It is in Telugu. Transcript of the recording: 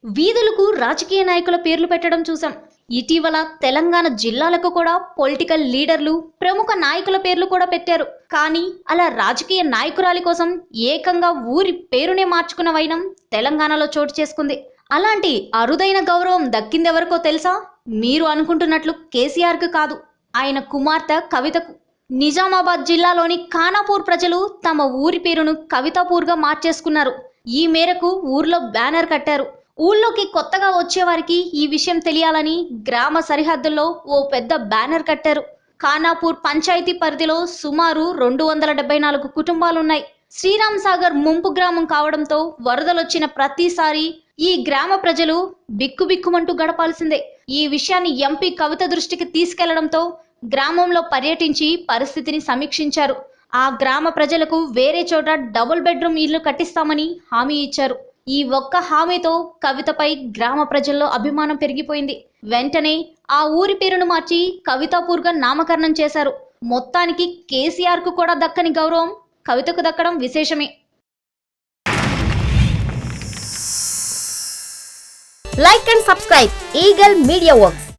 వీధులకు రాజకీయ నాయకుల పేర్లు పెట్టడం చూసాం. ఇటీవల తెలంగాణ జిల్లాలకు కూడా పొలిటికల్ లీడర్లు, ప్రముఖ నాయకుల పేర్లు కూడా పెట్టారు. కానీ అలా రాజకీయ నాయకురాలి కోసం ఏకంగా ఊరి పేరునే మార్చుకున్న వైనం తెలంగాణలో చోటు చేసుకుంది. అలాంటి అరుదైన గౌరవం దక్కిందెవరికో తెలుసా? మీరు అనుకుంటున్నట్లు కేసీఆర్కు కాదు, ఆయన కుమార్తె కవితకు. నిజామాబాద్ జిల్లాలోని ఖానాపూర్ ప్రజలు తమ ఊరి పేరును కవితాపూర్గా మార్చేసుకున్నారు. ఈ మేరకు ఊర్లో బ్యానర్ కట్టారు. ఊళ్ళోకి కొత్తగా వచ్చేవారికి ఈ విషయం తెలియాలని గ్రామ సరిహద్దుల్లో ఓ పెద్ద బ్యానర్ కట్టారు. ఖానాపూర్ పంచాయతీ పరిధిలో సుమారు 274 కుటుంబాలున్నాయి. శ్రీరామ్ సాగర్ ముంపు గ్రామం కావడంతో వరదలొచ్చిన ప్రతిసారి ఈ గ్రామ ప్రజలు బిక్కుబిక్కుమంటూ గడపాల్సిందే. ఈ విషయాన్ని ఎంపీ కవిత దృష్టికి తీసుకెళ్లడంతో గ్రామంలో పర్యటించి పరిస్థితిని సమీక్షించారు. ఆ గ్రామ ప్రజలకు వేరే చోట డబుల్ బెడ్రూమ్ ఇల్లు కట్టిస్తామని హామీ ఇచ్చారు. ఈ ఒక్క హామీతో కవితపై గ్రామ ప్రజల్లో అభిమానం పెరిగిపోయింది. వెంటనే ఆ ఊరి పేరును మార్చి కవితాపూర్గా నామకరణం చేశారు. మొత్తానికి కేసీఆర్ కు కూడా దక్కని గౌరవం కవితకు దక్కడం విశేషమే. Like and subscribe Eagle Media Works.